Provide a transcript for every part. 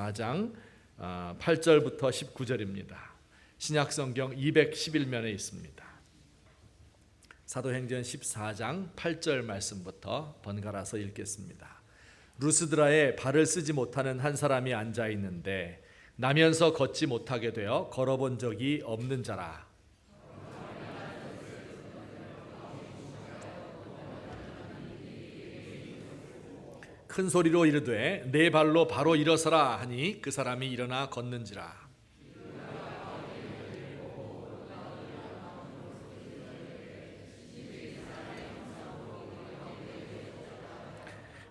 4장 8절부터 19절입니다. 신약성경 211면에 있습니다. 사도행전 14장 8절 말씀부터 번갈아서 읽겠습니다. 루스드라에 발을 쓰지 못하는 한 사람이 앉아 있는데 나면서 걷지 못하게 되어 걸어본 적이 없는 자라. 큰 소리로 이르되 내 발로 바로 일어서라 하니 그 사람이 일어나 걷는지라.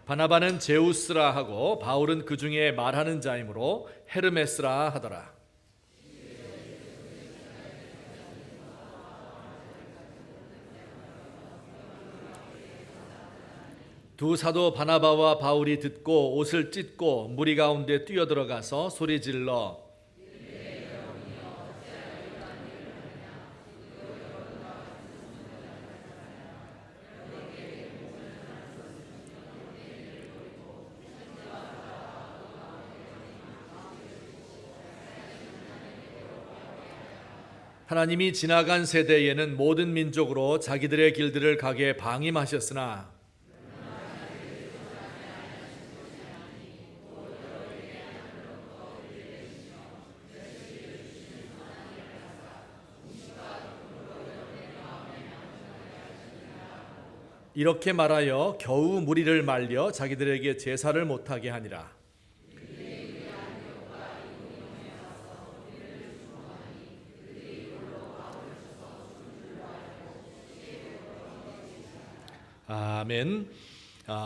바나바는 제우스라 하고 바울은 그 중에 말하는 자이므로 헤르메스라 하더라. 두 사도 바나바와 바울이 듣고 옷을 찢고 무리 가운데 뛰어들어가서 소리질러 하나님이 지나간 세대에는 모든 민족으로 자기들의 길들을 가게 방임하셨으나 이렇게 말하여 겨우 무리를 말려 자기들에게 제사를 못하게 하니라. 아멘.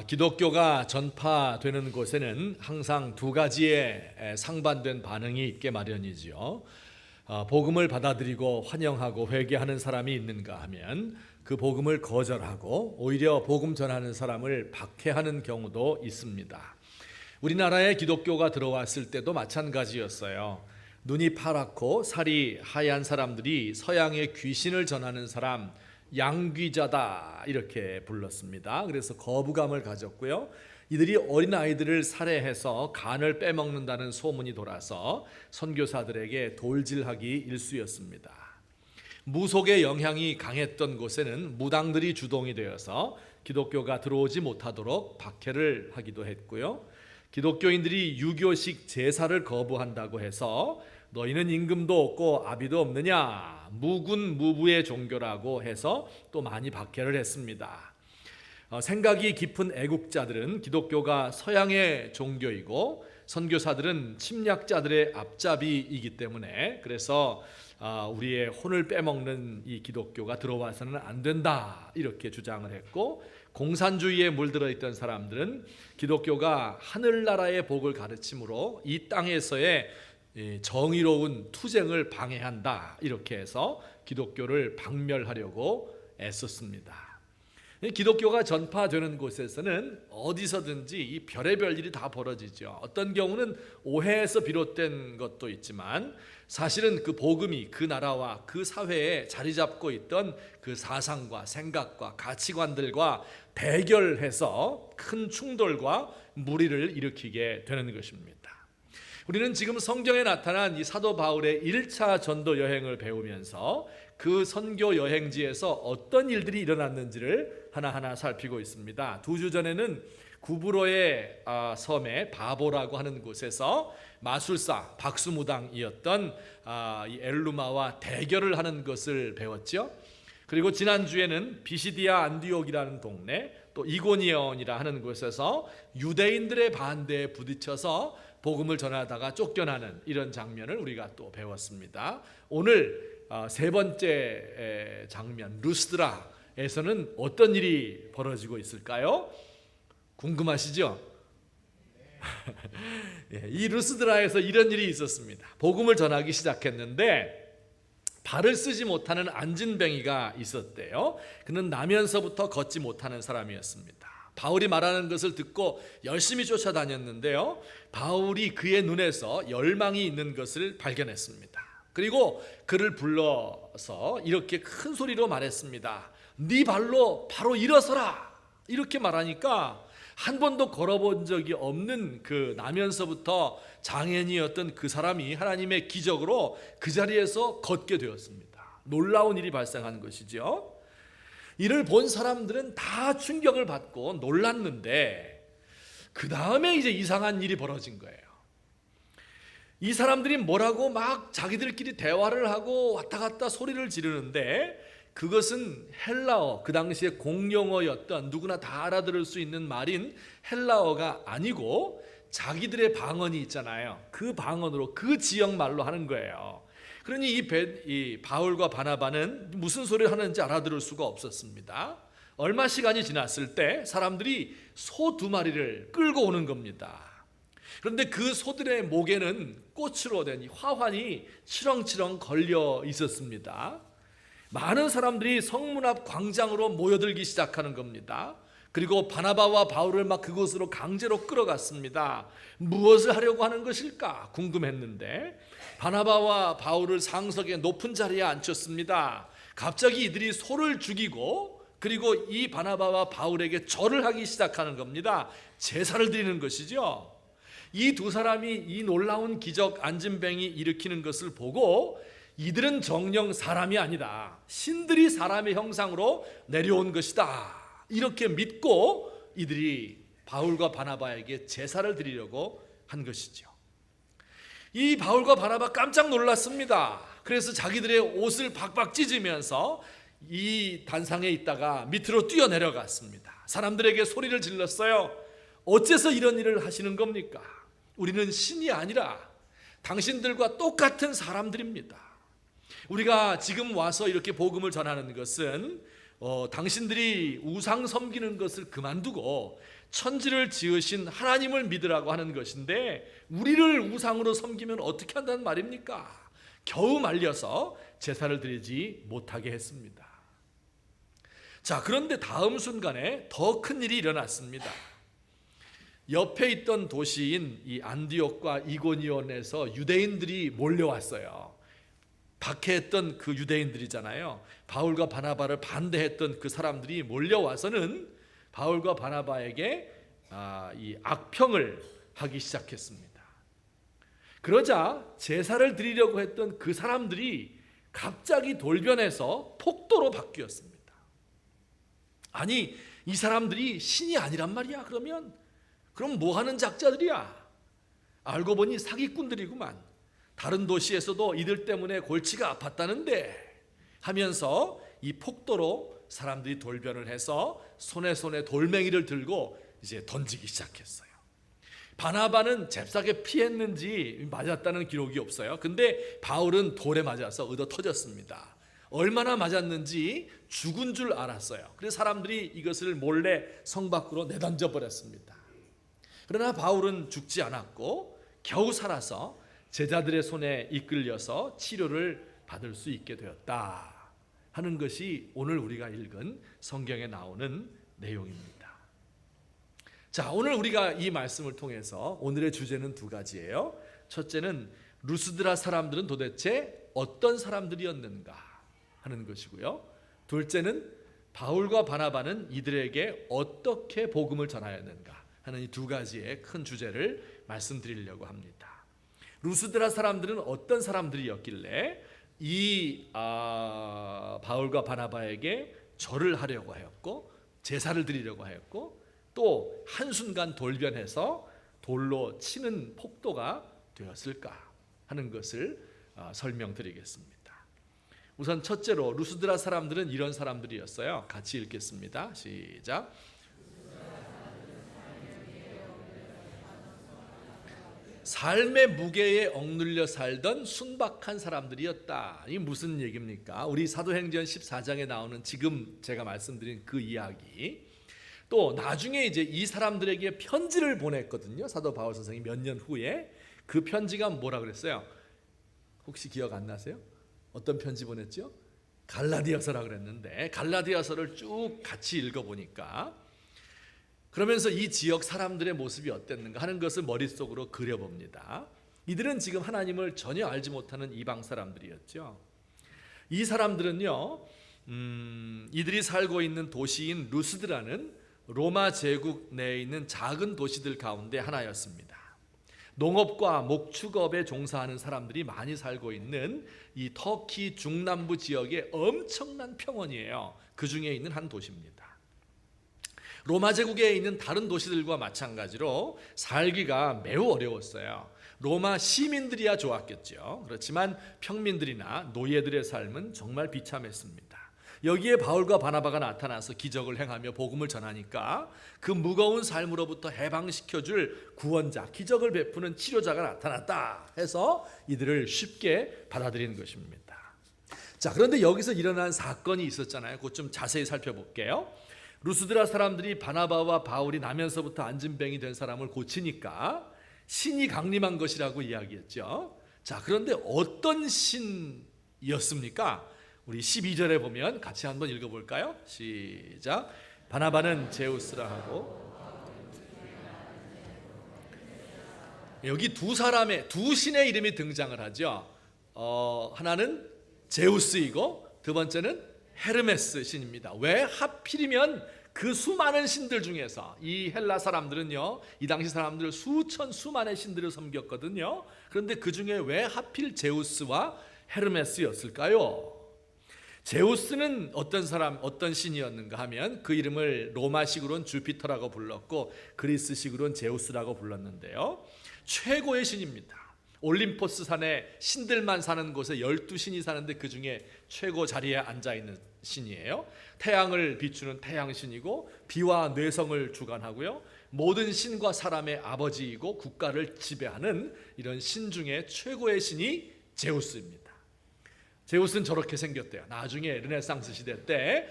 기독교가 전파되는 곳에는 항상 두 가지의 상반된 반응이 있게 마련이지요. 복음을 받아들이고 환영하고 회개하는 사람이 있는가 하면 그 복음을 거절하고 오히려 복음 전하는 사람을 박해하는 경우도 있습니다. 우리나라에 기독교가 들어왔을 때도 마찬가지였어요. 눈이 파랗고 살이 하얀 사람들이 서양의 귀신을 전하는 사람, 양귀자다 이렇게 불렀습니다. 그래서 거부감을 가졌고요. 이들이 어린아이들을 살해해서 간을 빼먹는다는 소문이 돌아서 선교사들에게 돌질하기 일쑤였습니다. 무속의 영향이 강했던 곳에는 무당들이 주동이 되어서 기독교가 들어오지 못하도록 박해를 하기도 했고요. 기독교인들이 유교식 제사를 거부한다고 해서 너희는 임금도 없고 아비도 없느냐, 무군무부의 종교라고 해서 또 많이 박해를 했습니다. 생각이 깊은 애국자들은 기독교가 서양의 종교이고 선교사들은 침략자들의 앞잡이이기 때문에 그래서 우리의 혼을 빼먹는 이 기독교가 들어와서는 안 된다 이렇게 주장을 했고, 공산주의에 물들어 있던 사람들은 기독교가 하늘나라의 복을 가르침으로 이 땅에서의 정의로운 투쟁을 방해한다 이렇게 해서 기독교를 박멸하려고 애썼습니다. 기독교가 전파되는 곳에서는 어디서든지 이 별의별 일이 다 벌어지죠. 어떤 경우는 오해에서 비롯된 것도 있지만 사실은 그 복음이 그 나라와 그 사회에 자리 잡고 있던 그 사상과 생각과 가치관들과 대결해서 큰 충돌과 무리를 일으키게 되는 것입니다. 우리는 지금 성경에 나타난 이 사도 바울의 1차 전도 여행을 배우면서 그 선교 여행지에서 어떤 일들이 일어났는지를 하나하나 살피고 있습니다. 2주 전에는 구브로의 섬에 바보라고 하는 곳에서 마술사 박수무당이었던 이 엘루마와 대결을 하는 것을 배웠죠. 그리고 지난주에는 비시디아 안디옥이라는 동네, 또 이고니온이라 하는 곳에서 유대인들의 반대에 부딪혀서 복음을 전하다가 쫓겨나는 이런 장면을 우리가 또 배웠습니다. 오늘 세 번째 장면 루스드라에서는 어떤 일이 벌어지고 있을까요? 궁금하시죠? 이 루스드라에서 이런 일이 있었습니다. 복음을 전하기 시작했는데 발을 쓰지 못하는 안진뱅이가 있었대요. 그는 나면서부터 걷지 못하는 사람이었습니다. 바울이 말하는 것을 듣고 열심히 쫓아다녔는데요, 바울이 그의 눈에서 열망이 있는 것을 발견했습니다. 그리고 그를 불러서 이렇게 큰 소리로 말했습니다. 네 발로 바로 일어서라. 이렇게 말하니까 한 번도 걸어본 적이 없는 그 나면서부터 장애인이었던 그 사람이 하나님의 기적으로 그 자리에서 걷게 되었습니다. 놀라운 일이 발생한 것이죠. 이를 본 사람들은 다 충격을 받고 놀랐는데 그 다음에 이제 이상한 일이 벌어진 거예요. 이 사람들이 뭐라고 막 자기들끼리 대화를 하고 왔다 갔다 소리를 지르는데 그것은 헬라어, 그 당시에 공용어였던 누구나 다 알아들을 수 있는 말인 헬라어가 아니고 자기들의 방언이 있잖아요. 그 방언으로 그 지역 말로 하는 거예요. 그러니 이 바울과 바나바는 무슨 소리를 하는지 알아들을 수가 없었습니다. 얼마 시간이 지났을 때 사람들이 소 2마리를 끌고 오는 겁니다. 그런데 그 소들의 목에는 꽃으로 된 화환이 치렁치렁 걸려 있었습니다. 많은 사람들이 성문 앞 광장으로 모여들기 시작하는 겁니다. 그리고 바나바와 바울을 막 그곳으로 강제로 끌어갔습니다. 무엇을 하려고 하는 것일까 궁금했는데 바나바와 바울을 상석의 높은 자리에 앉혔습니다. 갑자기 이들이 소를 죽이고 그리고 이 바나바와 바울에게 절을 하기 시작하는 겁니다. 제사를 드리는 것이죠. 이 두 사람이 이 놀라운 기적 안진뱅이 일으키는 것을 보고 이들은 정녕 사람이 아니다. 신들이 사람의 형상으로 내려온 것이다. 이렇게 믿고 이들이 바울과 바나바에게 제사를 드리려고 한 것이죠. 이 바울과 바나바 깜짝 놀랐습니다. 그래서 자기들의 옷을 박박 찢으면서 이 단상에 있다가 밑으로 뛰어내려갔습니다. 사람들에게 소리를 질렀어요. 어째서 이런 일을 하시는 겁니까? 우리는 신이 아니라 당신들과 똑같은 사람들입니다. 우리가 지금 와서 이렇게 복음을 전하는 것은 당신들이 우상 섬기는 것을 그만두고 천지를 지으신 하나님을 믿으라고 하는 것인데 우리를 우상으로 섬기면 어떻게 한다는 말입니까? 겨우 말려서 제사를 드리지 못하게 했습니다. 자, 그런데 다음 순간에 더 큰 일이 일어났습니다. 옆에 있던 도시인 이 안디옥과 이고니온에서 유대인들이 몰려왔어요. 박해했던 그 유대인들이잖아요. 바울과 바나바를 반대했던 그 사람들이 몰려와서는 바울과 바나바에게 이 악평을 하기 시작했습니다. 그러자 제사를 드리려고 했던 그 사람들이 갑자기 돌변해서 폭도로 바뀌었습니다. 아니, 이 사람들이 신이 아니란 말이야. 그럼 뭐 하는 작자들이야? 알고 보니 사기꾼들이구만. 다른 도시에서도 이들 때문에 골치가 아팠다는데 하면서 이 폭도로 사람들이 돌변을 해서 손에 돌멩이를 들고 이제 던지기 시작했어요. 바나바는 잽싸게 피했는지 맞았다는 기록이 없어요. 근데 바울은 돌에 맞아서 얻어 터졌습니다. 얼마나 맞았는지 죽은 줄 알았어요. 그래서 사람들이 이것을 몰래 성 밖으로 내던져 버렸습니다. 그러나 바울은 죽지 않았고 겨우 살아서 제자들의 손에 이끌려서 치료를 받을 수 있게 되었다 하는 것이 오늘 우리가 읽은 성경에 나오는 내용입니다. 자, 오늘 우리가 이 말씀을 통해서 오늘의 주제는 2가지예요. 첫째는 루스드라 사람들은 도대체 어떤 사람들이었는가 하는 것이고요. 둘째는 바울과 바나바는 이들에게 어떻게 복음을 전하였는가 하는 이 2가지의 큰 주제를 말씀드리려고 합니다. 루스드라 사람들은 어떤 사람들이었길래 이 바울과 바나바에게 절을 하려고 하였고 제사를 드리려고 하였고 또 한순간 돌변해서 돌로 치는 폭도가 되었을까 하는 것을 설명드리겠습니다. 우선 첫째로 루스드라 사람들은 이런 사람들이었어요. 같이 읽겠습니다. 시작. 삶의 무게에 억눌려 살던 순박한 사람들이었다. 이게 무슨 얘기입니까? 우리 사도행전 14장에 나오는 지금 제가 말씀드린 그 이야기. 또 나중에 이제 이 사람들에게 편지를 보냈거든요. 사도 바울 선생이 몇 년 후에. 그 편지가 뭐라 그랬어요? 혹시 기억 안 나세요? 어떤 편지 보냈죠? 갈라디아서라 그랬는데 갈라디아서를 쭉 같이 읽어보니까 그러면서 이 지역 사람들의 모습이 어땠는가 하는 것을 머릿속으로 그려봅니다. 이들은 지금 하나님을 전혀 알지 못하는 이방 사람들이었죠. 이 사람들은요, 이들이 살고 있는 도시인 루스드라는 로마 제국 내에 있는 작은 도시들 가운데 하나였습니다. 농업과 목축업에 종사하는 사람들이 많이 살고 있는 이 터키 중남부 지역의 엄청난 평원이에요. 그 중에 있는 한 도시입니다. 로마 제국에 있는 다른 도시들과 마찬가지로 살기가 매우 어려웠어요. 로마 시민들이야 좋았겠죠. 그렇지만 평민들이나 노예들의 삶은 정말 비참했습니다. 여기에 바울과 바나바가 나타나서 기적을 행하며 복음을 전하니까 그 무거운 삶으로부터 해방시켜줄 구원자, 기적을 베푸는 치료자가 나타났다 해서 이들을 쉽게 받아들인 것입니다. 자, 그런데 여기서 일어난 사건이 있었잖아요. 그것 좀 자세히 살펴볼게요. 루스드라 사람들이 바나바와 바울이 나면서부터 안진병이 된 사람을 고치니까 신이 강림한 것이라고 이야기했죠. 자, 그런데 어떤 신이었습니까? 우리 12절에 보면 같이 한번 읽어볼까요? 시작. 바나바는 제우스라 하고, 여기 두 신의 이름이 등장을 하죠. 하나는 제우스이고 두 번째는 헤르메스 신입니다. 왜 하필이면 그 수많은 신들 중에서 이 헬라 사람들은요, 이 당시 사람들 수만의 신들을 섬겼거든요. 그런데 그 중에 왜 하필 제우스와 헤르메스였을까요? 제우스는 어떤 신이었는가 하면 그 이름을 로마식으로는 주피터라고 불렀고 그리스식으로는 제우스라고 불렀는데요. 최고의 신입니다. 올림포스 산에 신들만 사는 곳에 12신이 사는데 그 중에 최고 자리에 앉아있는 신이에요. 태양을 비추는 태양신이고 비와 뇌성을 주관하고요. 모든 신과 사람의 아버지이고 국가를 지배하는 이런 신 중에 최고의 신이 제우스입니다. 제우스는 저렇게 생겼대요. 나중에 르네상스 시대 때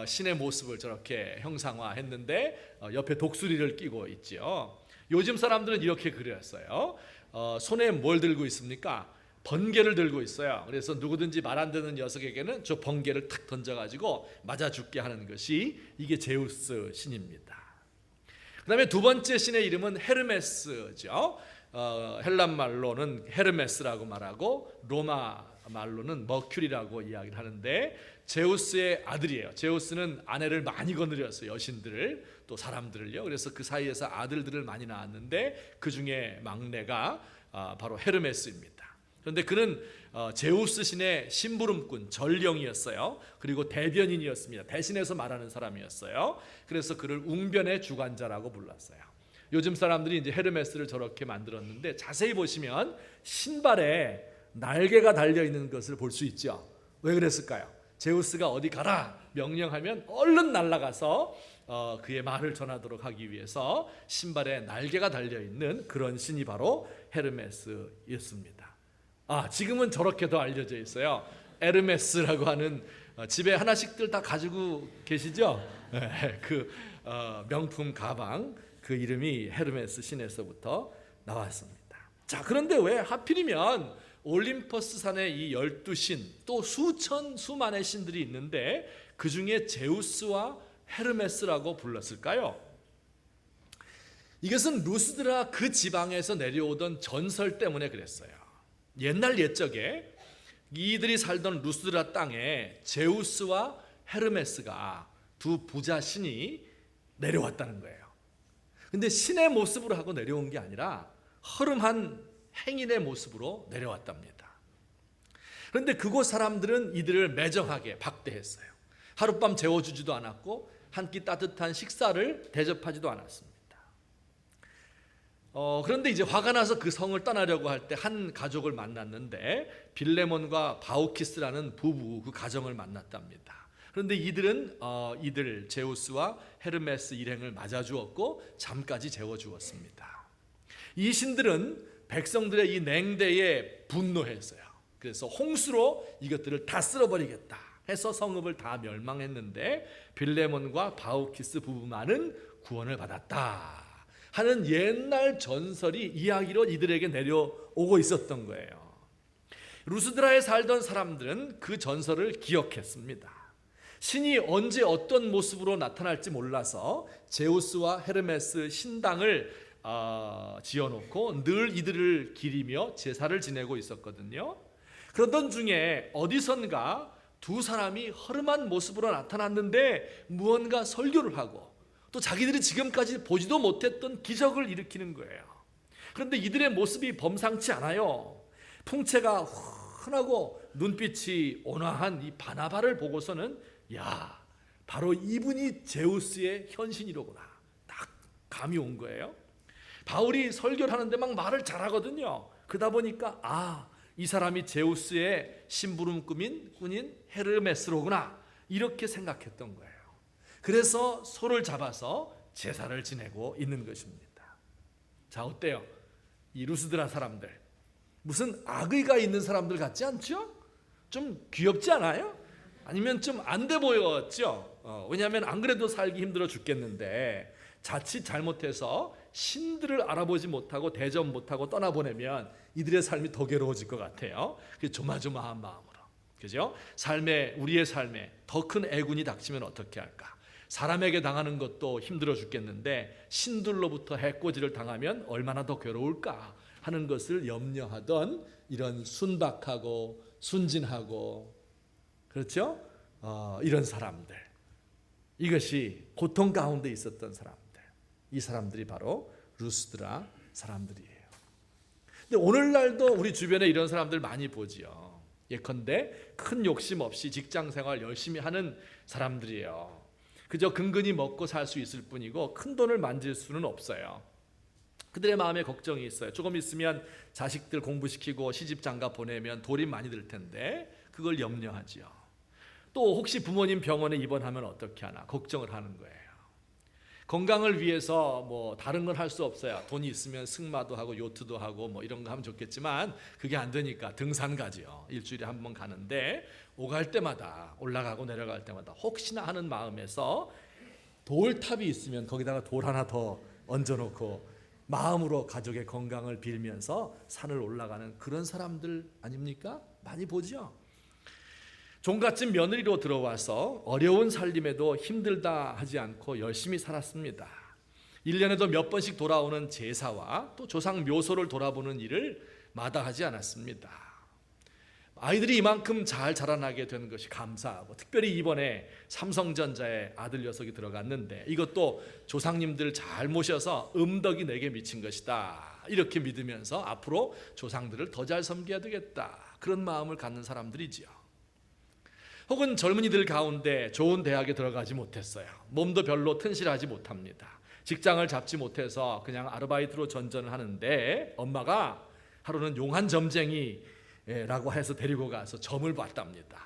신의 모습을 저렇게 형상화했는데 옆에 독수리를 끼고 있죠. 요즘 사람들은 이렇게 그렸어요. 손에 뭘 들고 있습니까? 번개를 들고 있어요. 그래서 누구든지 말 안 듣는 녀석에게는 저 번개를 탁 던져가지고 맞아 죽게 하는 것이 이게 제우스 신입니다. 그 다음에 두 번째 신의 이름은 헤르메스죠. 헬란 말로는 헤르메스라고 말하고 로마 말로는 머큐리라고 이야기를 하는데 제우스의 아들이에요. 제우스는 아내를 많이 거느렸어요. 여신들을 또 사람들을요. 그래서 그 사이에서 아들들을 많이 낳았는데 그 중에 막내가 바로 헤르메스입니다. 그런데 그는 제우스 신의 심부름꾼, 전령이었어요. 그리고 대변인이었습니다. 대신해서 말하는 사람이었어요. 그래서 그를 웅변의 주관자라고 불렀어요. 요즘 사람들이 이제 헤르메스를 저렇게 만들었는데 자세히 보시면 신발에 날개가 달려 있는 것을 볼 수 있죠. 왜 그랬을까요? 제우스가 어디 가라 명령하면 얼른 날아가서 그의 말을 전하도록 하기 위해서 신발에 날개가 달려 있는 그런 신이 바로 헤르메스였습니다. 지금은 저렇게도 알려져 있어요. 에르메스라고 하는 집에 하나씩들 다 가지고 계시죠? 그 명품 가방, 그 이름이 헤르메스 신에서부터 나왔습니다. 자, 그런데 왜 하필이면 올림퍼스 산의 이 12신 또 수만의 신들이 있는데 그 중에 제우스와 헤르메스라고 불렀을까요? 이것은 루스드라 그 지방에서 내려오던 전설 때문에 그랬어요. 옛날 옛적에 이들이 살던 루스드라 땅에 제우스와 헤르메스가 두 부자 신이 내려왔다는 거예요. 근데 신의 모습으로 하고 내려온 게 아니라 허름한 행인의 모습으로 내려왔답니다. 그런데 그곳 사람들은 이들을 매정하게 박대했어요. 하룻밤 재워주지도 않았고 한 끼 따뜻한 식사를 대접하지도 않았습니다. 그런데 이제 화가 나서 그 성을 떠나려고 할 때 한 가족을 만났는데 빌레몬과 바우키스라는 부부, 그 가정을 만났답니다. 그런데 이들은 이들 제우스와 헤르메스 일행을 맞아주었고 잠까지 재워주었습니다. 이 신들은 백성들의 이 냉대에 분노했어요. 그래서 홍수로 이것들을 다 쓸어버리겠다 해서 성읍을 다 멸망했는데 빌레몬과 바우키스 부부만은 구원을 받았다 하는 옛날 전설이 이야기로 이들에게 내려오고 있었던 거예요. 루스드라에 살던 사람들은 그 전설을 기억했습니다. 신이 언제 어떤 모습으로 나타날지 몰라서 제우스와 헤르메스 신당을 지어놓고 늘 이들을 기리며 제사를 지내고 있었거든요. 그러던 중에 어디선가 두 사람이 허름한 모습으로 나타났는데 무언가 설교를 하고 또 자기들이 지금까지 보지도 못했던 기적을 일으키는 거예요. 그런데 이들의 모습이 범상치 않아요. 풍채가 흔하고 눈빛이 온화한 이 바나바를 보고서는 야, 바로 이분이 제우스의 현신이로구나. 딱 감이 온 거예요. 바울이 설교를 하는데 막 말을 잘하거든요. 그러다 보니까 이 사람이 제우스의 심부름꾼인 헤르메스로구나, 이렇게 생각했던 거예요. 그래서 소를 잡아서 제사를 지내고 있는 것입니다. 자, 어때요? 이 루스드라 사람들 무슨 악의가 있는 사람들 같지 않죠? 좀 귀엽지 않아요? 아니면 좀 안 돼 보였죠? 왜냐하면 안 그래도 살기 힘들어 죽겠는데 자칫 잘못해서 신들을 알아보지 못하고 대접 못하고 떠나보내면 이들의 삶이 더 괴로워질 것 같아요. 그 조마조마한 마음으로, 그죠? 우리의 삶에 더 큰 애군이 닥치면 어떻게 할까? 사람에게 당하는 것도 힘들어 죽겠는데 신들로부터 해코지를 당하면 얼마나 더 괴로울까 하는 것을 염려하던 이런 순박하고 순진하고, 그렇죠? 이런 사람들, 이것이 고통 가운데 있었던 사람들, 이 사람들이 바로 루스드라 사람들이에요. 근데 오늘날도 우리 주변에 이런 사람들 많이 보지요. 예컨대 큰 욕심 없이 직장생활 열심히 하는 사람들이에요. 그저 근근히 먹고 살 수 있을 뿐이고 큰 돈을 만질 수는 없어요. 그들의 마음에 걱정이 있어요. 조금 있으면 자식들 공부시키고 시집 장가 보내면 돈이 많이 들 텐데 그걸 염려하지요. 또 혹시 부모님 병원에 입원하면 어떻게 하나 걱정을 하는 거예요. 건강을 위해서 뭐 다른 건 할 수 없어요. 돈이 있으면 승마도 하고 요트도 하고 뭐 이런 거 하면 좋겠지만 그게 안 되니까 등산 가지요. 일주일에 한 번 가는데 오갈 때마다, 올라가고 내려갈 때마다 혹시나 하는 마음에서 돌탑이 있으면 거기다가 돌 하나 더 얹어놓고 마음으로 가족의 건강을 빌면서 산을 올라가는 그런 사람들 아닙니까? 많이 보죠. 종갓집 며느리로 들어와서 어려운 살림에도 힘들다 하지 않고 열심히 살았습니다. 1년에도 몇 번씩 돌아오는 제사와 또 조상 묘소를 돌아보는 일을 마다하지 않았습니다. 아이들이 이만큼 잘 자라나게 된 것이 감사하고, 특별히 이번에 삼성전자에 아들 녀석이 들어갔는데 이것도 조상님들 잘 모셔서 음덕이 내게 미친 것이다, 이렇게 믿으면서 앞으로 조상들을 더 잘 섬겨야 되겠다, 그런 마음을 갖는 사람들이지요. 혹은 젊은이들 가운데 좋은 대학에 들어가지 못했어요. 몸도 별로 튼실하지 못합니다. 직장을 잡지 못해서 그냥 아르바이트로 전전을 하는데 엄마가 하루는 용한 점쟁이라고 해서 데리고 가서 점을 봤답니다.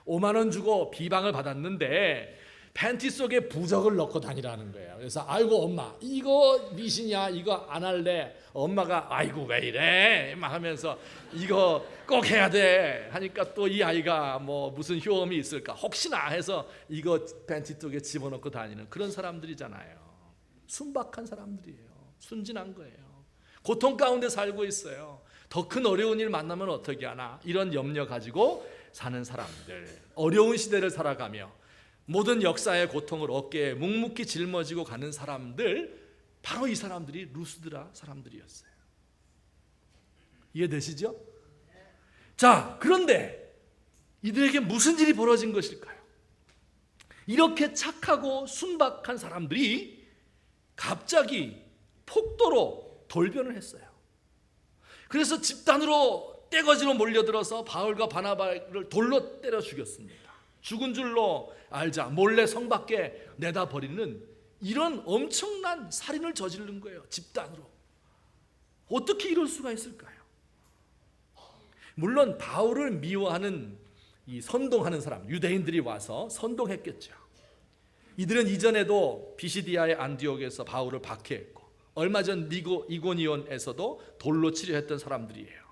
5만 원 주고 비방을 받았는데 팬티 속에 부적을 넣고 다니라는 거예요. 그래서 아이고 엄마 이거 미신이야, 이거 안 할래. 엄마가 아이고 왜 이래 막 하면서 이거 꼭 해야 돼 하니까 또 이 아이가 뭐 무슨 효험이 있을까 혹시나 해서 이거 팬티 속에 집어넣고 다니는 그런 사람들이잖아요. 순박한 사람들이에요. 순진한 거예요. 고통 가운데 살고 있어요. 더 큰 어려운 일 만나면 어떻게 하나, 이런 염려 가지고 사는 사람들, 어려운 시대를 살아가며 모든 역사의 고통을 어깨에 묵묵히 짊어지고 가는 사람들, 바로 이 사람들이 루스드라 사람들이었어요. 이해되시죠? 자, 그런데 이들에게 무슨 일이 벌어진 것일까요? 이렇게 착하고 순박한 사람들이 갑자기 폭도로 돌변을 했어요. 그래서 집단으로 떼거지로 몰려들어서 바울과 바나바를 돌로 때려 죽였습니다. 죽은 줄로 알자 몰래 성 밖에 내다 버리는 이런 엄청난 살인을 저지른 거예요. 집단으로. 어떻게 이럴 수가 있을까요? 물론 바울을 미워하는 이 선동하는 사람, 유대인들이 와서 선동했겠죠. 이들은 이전에도 비시디아의 안디옥에서 바울을 박해했고 얼마 전 이고니온에서도 돌로 치려했던 사람들이에요.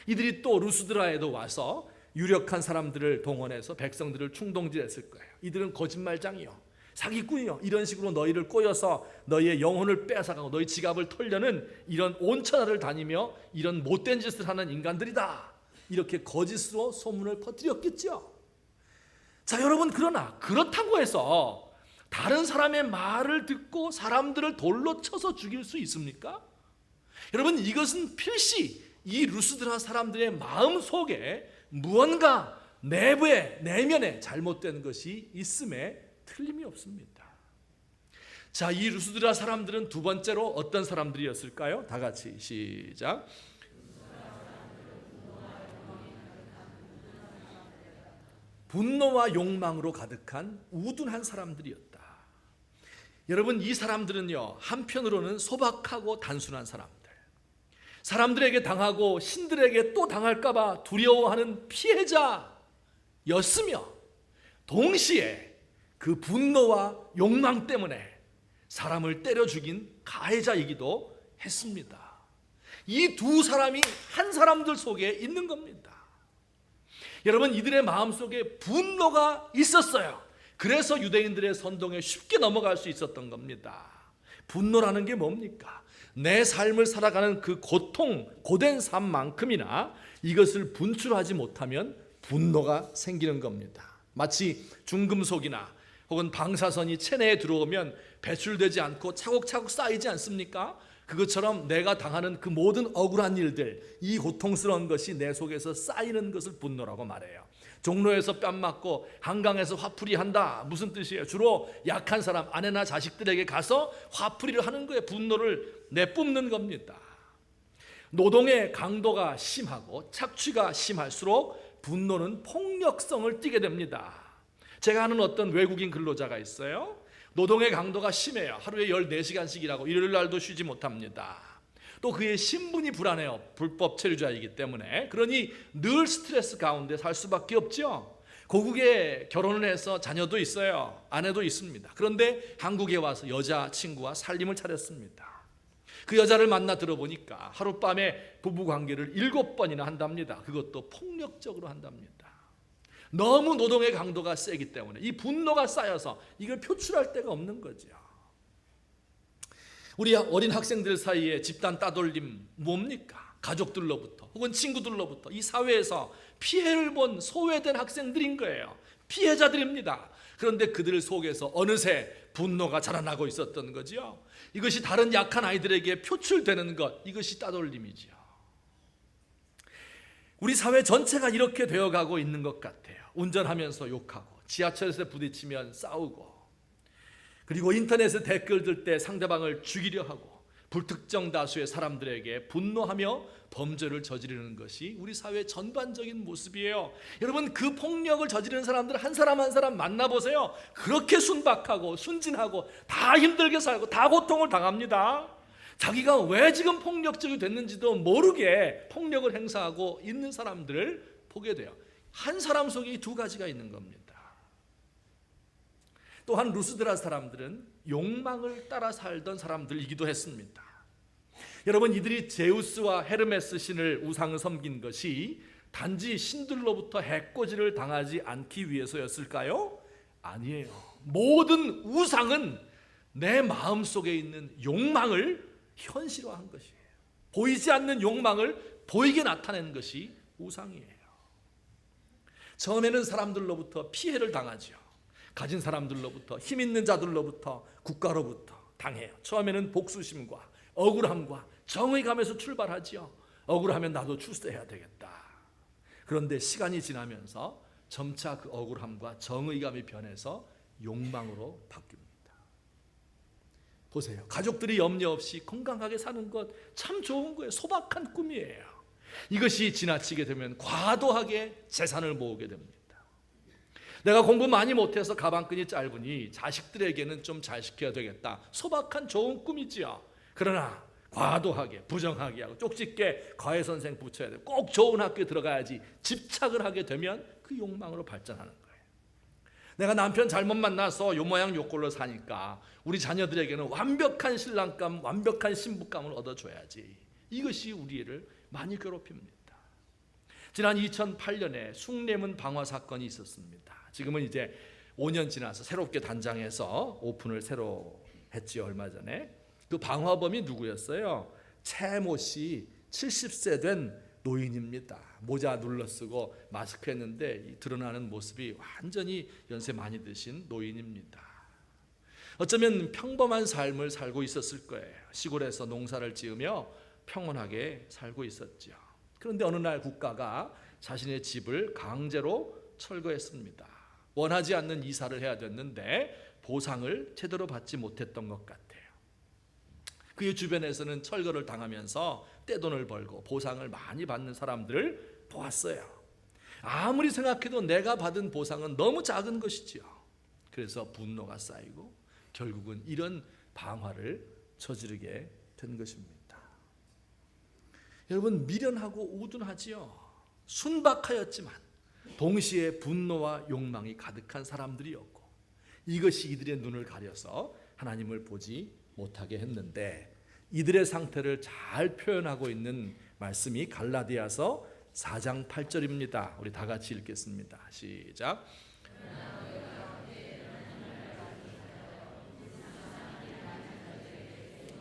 이들이 또 루스드라에도 와서 유력한 사람들을 동원해서 백성들을 충동질했을 거예요. 이들은 거짓말장이요, 사기꾼이요, 이런 식으로 너희를 꼬여서 너희의 영혼을 빼앗아가고 너희 지갑을 털려는 이런 온천하를 다니며 이런 못된 짓을 하는 인간들이다, 이렇게 거짓으로 소문을 퍼뜨렸겠죠. 자 여러분, 그러나 그렇다고 해서 다른 사람의 말을 듣고 사람들을 돌로 쳐서 죽일 수 있습니까? 여러분, 이것은 필시 이 루스드라 사람들의 마음 속에 무언가 내면에 잘못된 것이 있음에 틀림이 없습니다. 자, 이 루스드라 사람들은 두 번째로 어떤 사람들이었을까요? 다 같이 시작. 분노와 욕망으로 가득한 우둔한 사람들이었다. 여러분, 이 사람들은요, 한편으로는 소박하고 단순한 사람들, 사람들에게 당하고 신들에게 또 당할까봐 두려워하는 피해자였으며, 동시에 그 분노와 욕망 때문에 사람을 때려 죽인 가해자이기도 했습니다. 이 두 사람이 한 사람들 속에 있는 겁니다. 여러분, 이들의 마음속에 분노가 있었어요. 그래서 유대인들의 선동에 쉽게 넘어갈 수 있었던 겁니다. 분노라는 게 뭡니까? 내 삶을 살아가는 그 고통, 고된 삶만큼이나 이것을 분출하지 못하면 분노가 생기는 겁니다. 마치 중금속이나 혹은 방사선이 체내에 들어오면 배출되지 않고 차곡차곡 쌓이지 않습니까? 그것처럼 내가 당하는 그 모든 억울한 일들, 이 고통스러운 것이 내 속에서 쌓이는 것을 분노라고 말해요. 종로에서 뺨 맞고 한강에서 화풀이 한다, 무슨 뜻이에요? 주로 약한 사람, 아내나 자식들에게 가서 화풀이를 하는 거에 분노를 내뿜는 겁니다. 노동의 강도가 심하고 착취가 심할수록 분노는 폭력성을 띠게 됩니다. 제가 아는 어떤 외국인 근로자가 있어요. 노동의 강도가 심해요. 하루에 14시간씩 일하고 일요일 날도 쉬지 못합니다. 또 그의 신분이 불안해요. 불법 체류자이기 때문에. 그러니 늘 스트레스 가운데 살 수밖에 없죠. 고국에 결혼을 해서 자녀도 있어요. 아내도 있습니다. 그런데 한국에 와서 여자친구와 살림을 차렸습니다. 그 여자를 만나 들어보니까 하룻밤에 부부관계를 7번이나 한답니다. 그것도 폭력적으로 한답니다. 너무 노동의 강도가 세기 때문에 이 분노가 쌓여서 이걸 표출할 데가 없는 거죠. 우리 어린 학생들 사이에 집단 따돌림 뭡니까? 가족들로부터 혹은 친구들로부터 이 사회에서 피해를 본 소외된 학생들인 거예요. 피해자들입니다. 그런데 그들 속에서 어느새 분노가 자라나고 있었던 거죠. 이것이 다른 약한 아이들에게 표출되는 것, 이것이 따돌림이죠. 우리 사회 전체가 이렇게 되어가고 있는 것 같아요. 운전하면서 욕하고, 지하철에서 부딪히면 싸우고, 그리고 인터넷에 댓글 들 때 상대방을 죽이려 하고, 불특정 다수의 사람들에게 분노하며 범죄를 저지르는 것이 우리 사회 전반적인 모습이에요. 여러분, 그 폭력을 저지르는 사람들 한 사람 한 사람 만나보세요. 그렇게 순박하고 순진하고 다 힘들게 살고 다 고통을 당합니다. 자기가 왜 지금 폭력적이 됐는지도 모르게 폭력을 행사하고 있는 사람들을 보게 돼요. 한 사람 속에 이 두 가지가 있는 겁니다. 또한 루스드라 사람들은 욕망을 따라 살던 사람들이기도 했습니다. 여러분, 이들이 제우스와 헤르메스 신을 우상을 섬긴 것이 단지 신들로부터 해코지를 당하지 않기 위해서였을까요? 아니에요. 모든 우상은 내 마음속에 있는 욕망을 현실화한 것이에요. 보이지 않는 욕망을 보이게 나타낸 것이 우상이에요. 처음에는 사람들로부터 피해를 당하죠. 가진 사람들로부터, 힘 있는 자들로부터, 국가로부터 당해요. 처음에는 복수심과 억울함과 정의감에서 출발하지요. 억울하면 나도 출세해야 되겠다. 그런데 시간이 지나면서 점차 그 억울함과 정의감이 변해서 욕망으로 바뀝니다. 보세요. 가족들이 염려 없이 건강하게 사는 것 참 좋은 거예요. 소박한 꿈이에요. 이것이 지나치게 되면 과도하게 재산을 모으게 됩니다. 내가 공부 많이 못해서 가방끈이 짧으니 자식들에게는 좀 잘 시켜야 되겠다. 소박한 좋은 꿈이지요. 그러나 과도하게 부정하게 하고 쪽집게 과외선생 붙여야 돼. 꼭 좋은 학교에 들어가야지 집착을 하게 되면 그 욕망으로 발전하는 거예요. 내가 남편 잘못 만나서 요 모양 요 꼴로 사니까 우리 자녀들에게는 완벽한 신랑감, 완벽한 신부감을 얻어줘야지. 이것이 우리를 많이 괴롭힙니다. 지난 2008년에 숭례문 방화 사건이 있었습니다. 지금은 이제 5년 지나서 새롭게 단장해서 오픈을 새로 했지요. 얼마 전에. 그 방화범이 누구였어요? 최모 씨, 70세 된 노인입니다. 모자 눌러쓰고 마스크 했는데 드러나는 모습이 완전히 연세 많이 드신 노인입니다. 어쩌면 평범한 삶을 살고 있었을 거예요. 시골에서 농사를 지으며 평온하게 살고 있었죠. 그런데 어느 날 국가가 자신의 집을 강제로 철거했습니다. 원하지 않는 이사를 해야 됐는데 보상을 제대로 받지 못했던 것 같아요. 그의 주변에서는 철거를 당하면서 떼돈을 벌고 보상을 많이 받는 사람들을 보았어요. 아무리 생각해도 내가 받은 보상은 너무 작은 것이지요. 그래서 분노가 쌓이고 결국은 이런 방화를 저지르게 된 것입니다. 여러분, 미련하고 우둔하지요. 순박하였지만 동시에 분노와 욕망이 가득한 사람들이었고, 이것이 이들의 눈을 가려서 하나님을 보지 못하게 했는데, 이들의 상태를 잘 표현하고 있는 말씀이 갈라디아서 4장 8절입니다. 우리 다 같이 읽겠습니다. 시작.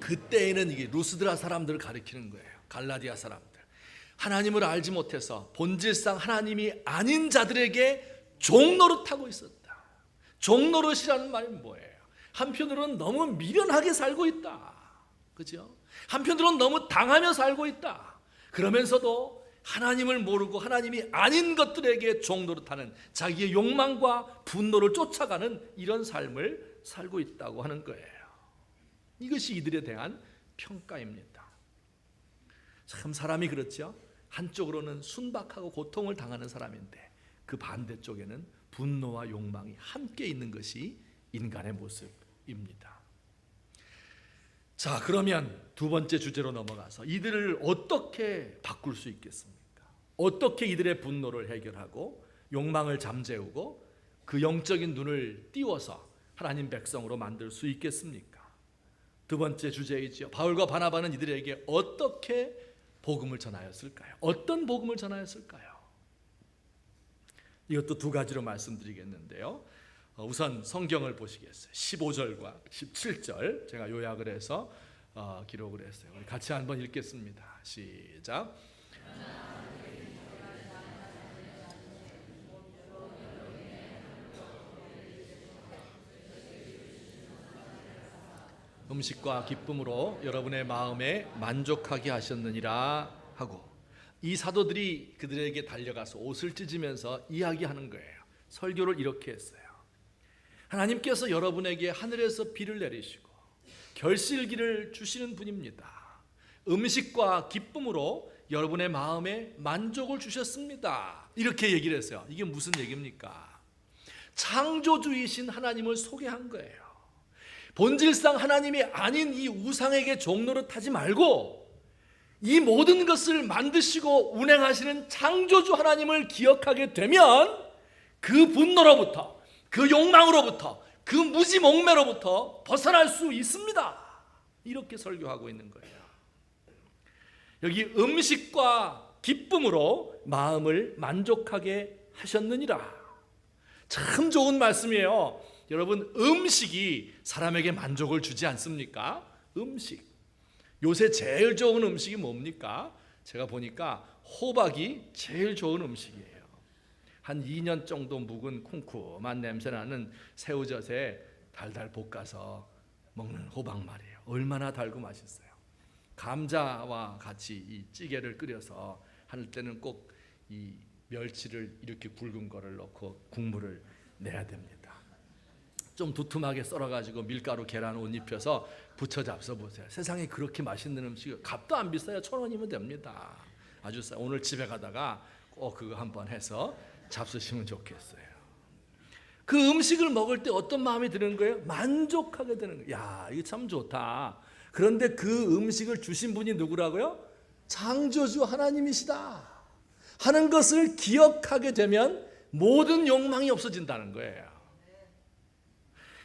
그때에는 이게 루스드라 사람들을 가리키는 거예요. 갈라디아 사람들. 하나님을 알지 못해서 본질상 하나님이 아닌 자들에게 종노릇하고 있었다. 종노릇이라는 말이 뭐예요? 한편으로는 너무 미련하게 살고 있다. 그죠? 한편으로는 너무 당하며 살고 있다. 그러면서도 하나님을 모르고 하나님이 아닌 것들에게 종노릇하는, 자기의 욕망과 분노를 쫓아가는 이런 삶을 살고 있다고 하는 거예요. 이것이 이들에 대한 평가입니다. 참 사람이 그렇죠. 한쪽으로는 순박하고 고통을 당하는 사람인데 그 반대쪽에는 분노와 욕망이 함께 있는 것이 인간의 모습입니다. 자, 그러면 두 번째 주제로 넘어가서 이들을 어떻게 바꿀 수 있겠습니까? 어떻게 이들의 분노를 해결하고 욕망을 잠재우고 그 영적인 눈을 띄워서 하나님 백성으로 만들 수 있겠습니까? 두 번째 주제이죠. 바울과 바나바는 이들에게 어떻게 복음을 전하였을까요? 어떤 복음을 전하였을까요? 이것도 두 가지로 말씀드리겠는데요. 우선 성경을 보시겠어요. 15절과 17절 제가 요약을 해서 기록을 했어요. 우리 같이 한번 읽겠습니다. 시작. 음식과 기쁨으로 여러분의 마음에 만족하게 하셨느니라 하고, 이 사도들이 그들에게 달려가서 옷을 찢으면서 이야기하는 거예요. 설교를 이렇게 했어요. 하나님께서 여러분에게 하늘에서 비를 내리시고 결실기를 주시는 분입니다. 음식과 기쁨으로 여러분의 마음에 만족을 주셨습니다. 이렇게 얘기를 했어요. 이게 무슨 얘기입니까? 창조주이신 하나님을 소개한 거예요. 본질상 하나님이 아닌 이 우상에게 종노릇하지 말고 이 모든 것을 만드시고 운행하시는 창조주 하나님을 기억하게 되면 그 분노로부터, 그 욕망으로부터, 그 무지몽매로부터 벗어날 수 있습니다. 이렇게 설교하고 있는 거예요. 여기 음식과 기쁨으로 마음을 만족하게 하셨느니라. 참 좋은 말씀이에요. 여러분, 음식이 사람에게 만족을 주지 않습니까? 음식. 요새 제일 좋은 음식이 뭡니까? 제가 보니까 호박이 제일 좋은 음식이에요. 한 2년 정도 묵은 쿰쿰한 냄새나는 새우젓에 달달 볶아서 먹는 호박 말이에요. 얼마나 달고 맛있어요. 감자와 같이 이 찌개를 끓여서 할 때는 꼭 이 멸치를 이렇게 굵은 거를 넣고 국물을 내야 됩니다. 좀 두툼하게 썰어가지고 밀가루, 계란, 옷 입혀서 부쳐 잡숴보세요. 세상에 그렇게 맛있는 음식, 값도 안 비싸요. 1,000원이면 됩니다. 아주 싸. 오늘 집에 가다가 꼭 그거 한번 해서 잡수시면 좋겠어요. 그 음식을 먹을 때 어떤 마음이 드는 거예요? 만족하게 되는 거예요. 야, 이게 참 좋다. 그런데 그 음식을 주신 분이 누구라고요? 창조주 하나님이시다 하는 것을 기억하게 되면 모든 욕망이 없어진다는 거예요.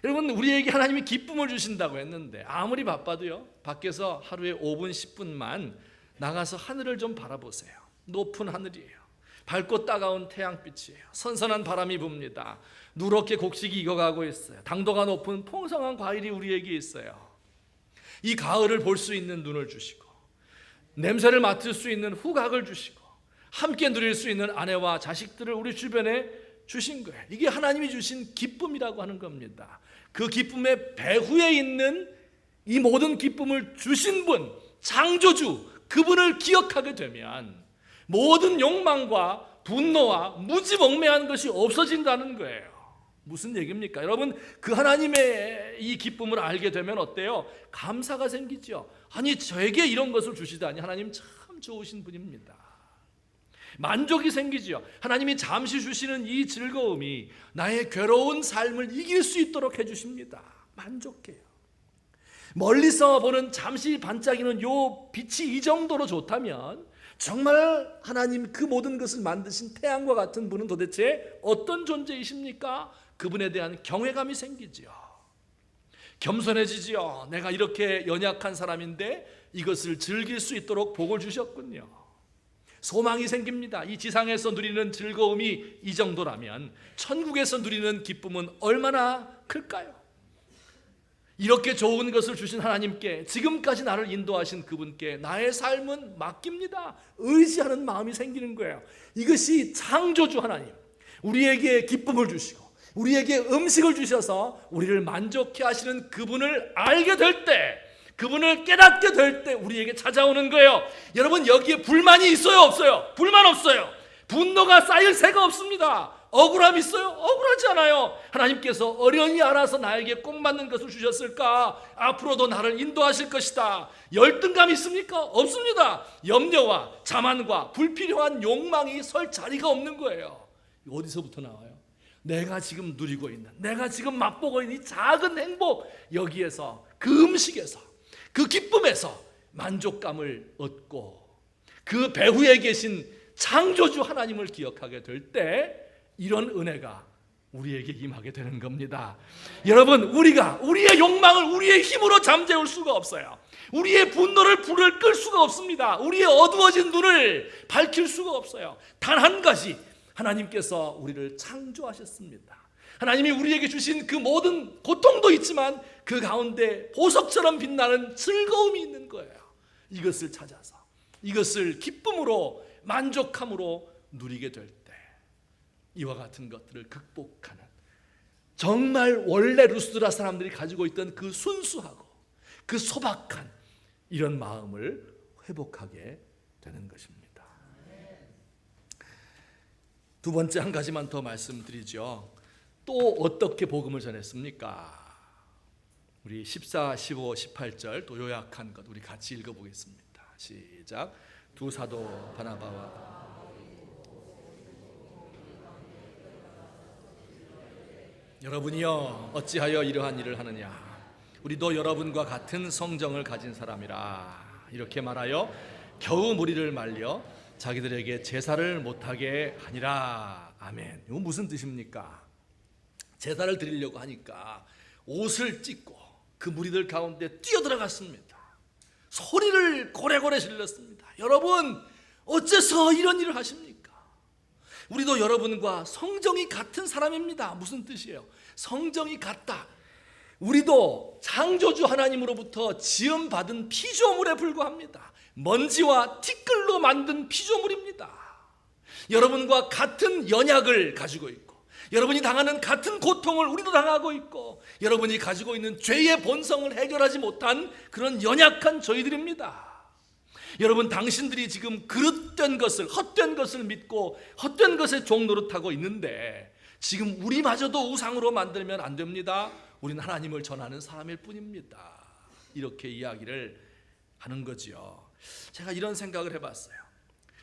여러분, 우리에게 하나님이 기쁨을 주신다고 했는데 아무리 바빠도요, 밖에서 하루에 5분 10분만 나가서 하늘을 좀 바라보세요. 높은 하늘이에요. 밝고 따가운 태양빛이에요. 선선한 바람이 붑니다. 누렇게 곡식이 익어가고 있어요. 당도가 높은 풍성한 과일이 우리에게 있어요. 이 가을을 볼 수 있는 눈을 주시고 냄새를 맡을 수 있는 후각을 주시고 함께 누릴 수 있는 아내와 자식들을 우리 주변에 주신 거예요. 이게 하나님이 주신 기쁨이라고 하는 겁니다. 그 기쁨의 배후에 있는 이 모든 기쁨을 주신 분, 창조주, 그분을 기억하게 되면 모든 욕망과 분노와 무지몽매한 것이 없어진다는 거예요. 무슨 얘기입니까? 여러분, 그 하나님의 이 기쁨을 알게 되면 어때요? 감사가 생기죠. 아니, 저에게 이런 것을 주시다니 하나님 참 좋으신 분입니다. 만족이 생기죠. 하나님이 잠시 주시는 이 즐거움이 나의 괴로운 삶을 이길 수 있도록 해주십니다. 만족해요. 멀리서 보는 잠시 반짝이는 요 빛이 이 정도로 좋다면 정말 하나님 그 모든 것을 만드신 태양과 같은 분은 도대체 어떤 존재이십니까? 그분에 대한 경외감이 생기지요. 겸손해지지요. 내가 이렇게 연약한 사람인데 이것을 즐길 수 있도록 복을 주셨군요. 소망이 생깁니다. 이 지상에서 누리는 즐거움이 이 정도라면 천국에서 누리는 기쁨은 얼마나 클까요? 이렇게 좋은 것을 주신 하나님께, 지금까지 나를 인도하신 그분께 나의 삶은 맡깁니다. 의지하는 마음이 생기는 거예요. 이것이 창조주 하나님, 우리에게 기쁨을 주시고 우리에게 음식을 주셔서 우리를 만족해 하시는 그분을 알게 될 때, 그분을 깨닫게 될 때 우리에게 찾아오는 거예요. 여러분, 여기에 불만이 있어요, 없어요? 불만 없어요. 분노가 쌓일 새가 없습니다. 억울함 있어요? 억울하지 않아요. 하나님께서 어련히 알아서 나에게 꼭 맞는 것을 주셨을까? 앞으로도 나를 인도하실 것이다. 열등감 있습니까? 없습니다. 염려와 자만과 불필요한 욕망이 설 자리가 없는 거예요. 어디서부터 나와요? 내가 지금 누리고 있는, 내가 지금 맛보고 있는 이 작은 행복, 여기에서, 그 음식에서, 그 기쁨에서 만족감을 얻고 그 배후에 계신 창조주 하나님을 기억하게 될 때 이런 은혜가 우리에게 임하게 되는 겁니다. 여러분, 우리가 우리의 욕망을 우리의 힘으로 잠재울 수가 없어요. 우리의 분노를 불을 끌 수가 없습니다. 우리의 어두워진 눈을 밝힐 수가 없어요. 단 한 가지, 하나님께서 우리를 창조하셨습니다. 하나님이 우리에게 주신 그 모든 고통도 있지만 그 가운데 보석처럼 빛나는 즐거움이 있는 거예요. 이것을 찾아서, 이것을 기쁨으로, 만족함으로 누리게 될 때 이와 같은 것들을 극복하는, 정말 원래 루스드라 사람들이 가지고 있던 그 순수하고 그 소박한 이런 마음을 회복하게 되는 것입니다. 두 번째 한 가지만 더 말씀드리죠. 또 어떻게 복음을 전했습니까? 우리 14, 15, 18절 또 요약한 것 우리 같이 읽어보겠습니다. 시작. 두 사도 바나바와 여러분이여 어찌하여 이러한 일을 하느냐? 우리도 여러분과 같은 성정을 가진 사람이라. 이렇게 말하여 겨우 무리를 말려 자기들에게 제사를 못하게 하니라. 아멘. 이거 무슨 뜻입니까? 제사를 드리려고 하니까 옷을 찢고 그 무리들 가운데 뛰어들어갔습니다. 소리를 고래고래 질렀습니다. 여러분, 어째서 이런 일을 하십니까? 우리도 여러분과 성정이 같은 사람입니다. 무슨 뜻이에요? 성정이 같다. 우리도 창조주 하나님으로부터 지음받은 피조물에 불과합니다. 먼지와 티끌로 만든 피조물입니다. 여러분과 같은 연약을 가지고 있고, 여러분이 당하는 같은 고통을 우리도 당하고 있고, 여러분이 가지고 있는 죄의 본성을 해결하지 못한 그런 연약한 저희들입니다. 여러분, 당신들이 지금 그릇된 것을, 헛된 것을 믿고 헛된 것에 종노릇하고 있는데 지금 우리마저도 우상으로 만들면 안 됩니다. 우리는 하나님을 전하는 사람일 뿐입니다. 이렇게 이야기를 하는 거지요. 제가 이런 생각을 해봤어요.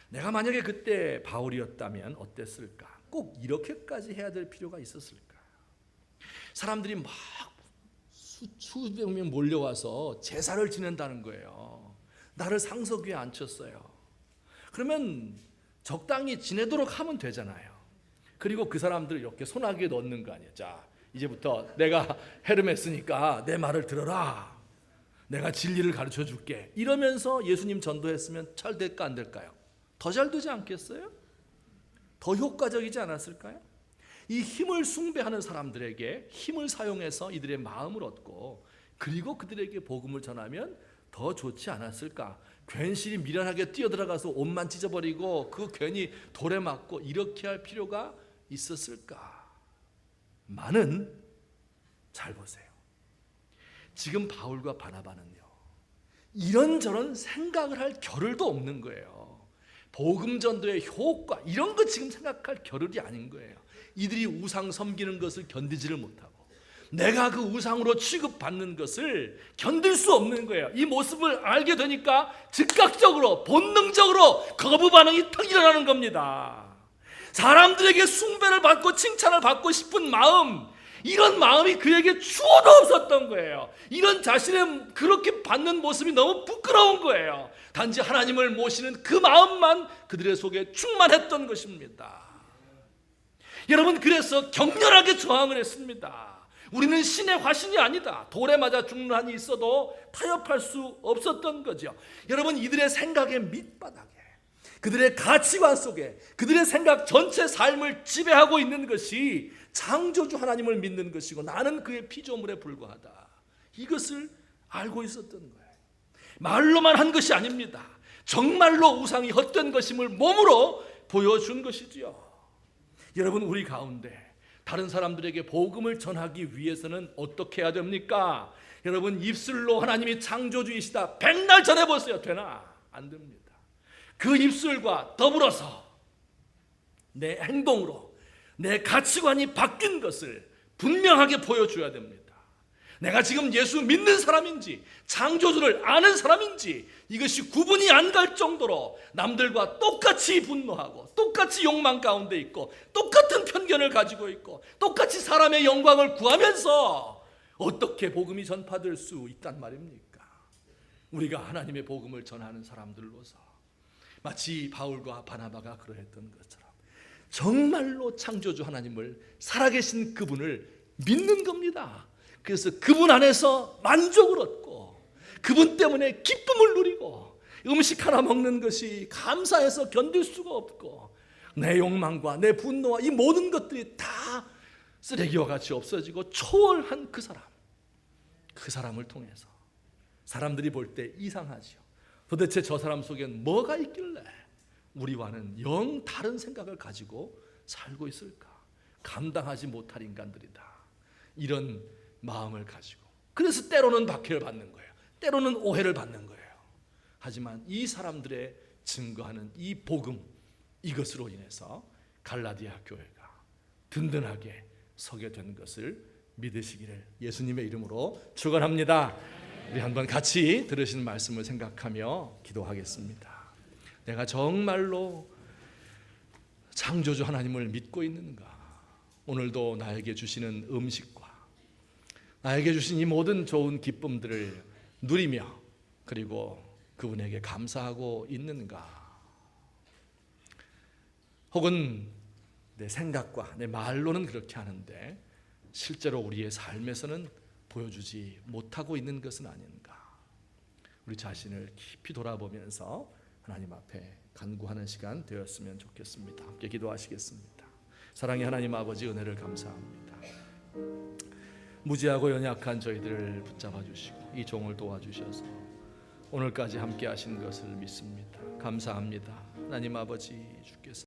내가 만약에 그때 바울이었다면 어땠을까? 꼭 이렇게까지 해야 될 필요가 있었을까? 사람들이 막 수백 명 몰려와서 제사를 지낸다는 거예요. 나를 상석 위에 앉혔어요. 그러면 적당히 지내도록 하면 되잖아요. 그리고 그 사람들 이렇게 소나기에 넣는 거 아니에요. 자, 이제부터 내가 헤르메스니까 내 말을 들어라. 내가 진리를 가르쳐 줄게. 이러면서 예수님 전도했으면 잘 될까 안 될까요? 더 잘 되지 않겠어요? 더 효과적이지 않았을까요? 이 힘을 숭배하는 사람들에게 힘을 사용해서 이들의 마음을 얻고 그리고 그들에게 복음을 전하면 더 좋지 않았을까? 괜시리 미련하게 뛰어들어가서 옷만 찢어버리고 그 괜히 돌에 맞고 이렇게 할 필요가 있었을까? 많은, 잘 보세요. 지금 바울과 바나바는요, 이런저런 생각을 할 겨를도 없는 거예요. 복음 전도의 효과 이런 거 지금 생각할 겨를이 아닌 거예요. 이들이 우상 섬기는 것을 견디지를 못하고 내가 그 우상으로 취급받는 것을 견딜 수 없는 거예요. 이 모습을 알게 되니까 즉각적으로 본능적으로 거부 반응이 탁 일어나는 겁니다. 사람들에게 숭배를 받고 칭찬을 받고 싶은 마음, 이런 마음이 그에게 추호도 없었던 거예요. 이런 자신의 그렇게 받는 모습이 너무 부끄러운 거예요. 단지 하나님을 모시는 그 마음만 그들의 속에 충만했던 것입니다. 여러분, 그래서 격렬하게 저항을 했습니다. 우리는 신의 화신이 아니다. 돌에 맞아 죽는 한이 있어도 타협할 수 없었던 거죠. 여러분, 이들의 생각의 밑바닥에, 그들의 가치관 속에, 그들의 생각 전체 삶을 지배하고 있는 것이 창조주 하나님을 믿는 것이고 나는 그의 피조물에 불과하다. 이것을 알고 있었던 거예요. 말로만 한 것이 아닙니다. 정말로 우상이 헛된 것임을 몸으로 보여준 것이지요. 여러분, 우리 가운데 다른 사람들에게 복음을 전하기 위해서는 어떻게 해야 됩니까? 여러분, 입술로 하나님이 창조주이시다 백날 전해보세요. 되나? 안 됩니다. 그 입술과 더불어서 내 행동으로 내 가치관이 바뀐 것을 분명하게 보여줘야 됩니다. 내가 지금 예수 믿는 사람인지 창조주를 아는 사람인지 이것이 구분이 안 갈 정도로 남들과 똑같이 분노하고 똑같이 욕망 가운데 있고 똑같은 편견을 가지고 있고 똑같이 사람의 영광을 구하면서 어떻게 복음이 전파될 수 있단 말입니까? 우리가 하나님의 복음을 전하는 사람들로서 마치 바울과 바나바가 그러했던 것처럼 정말로 창조주 하나님을 살아계신 그분을 믿는 겁니다. 그래서 그분 안에서 만족을 얻고 그분 때문에 기쁨을 누리고 음식 하나 먹는 것이 감사해서 견딜 수가 없고 내 욕망과 내 분노와 이 모든 것들이 다 쓰레기와 같이 없어지고 초월한 그 사람을 통해서 사람들이 볼 때 이상하죠. 도대체 저 사람 속엔 뭐가 있길래 우리와는 영 다른 생각을 가지고 살고 있을까? 감당하지 못할 인간들이다. 이런 마음을 가지고 그래서 때로는 박해를 받는 거예요. 때로는 오해를 받는 거예요. 하지만 이 사람들의 증거하는 이 복음, 이것으로 인해서 갈라디아 교회가 든든하게 서게 된 것을 믿으시기를 예수님의 이름으로 축원합니다. 우리 한번 같이 들으신 말씀을 생각하며 기도하겠습니다. 내가 정말로 창조주 하나님을 믿고 있는가? 오늘도 나에게 주시는 음식과 나에게 주신 이 모든 좋은 기쁨들을 누리며 그리고 그분에게 감사하고 있는가? 혹은 내 생각과 내 말로는 그렇게 하는데 실제로 우리의 삶에서는 보여주지 못하고 있는 것은 아닌가? 우리 자신을 깊이 돌아보면서 하나님 앞에 간구하는 시간 되었으면 좋겠습니다. 함께 기도하시겠습니다. 사랑의 하나님 아버지, 은혜를 감사합니다. 무지하고 연약한 저희들을 붙잡아 주시고 이 종을 도와주셔서 오늘까지 함께 하신 것을 믿습니다. 감사합니다. 하나님 아버지, 주께서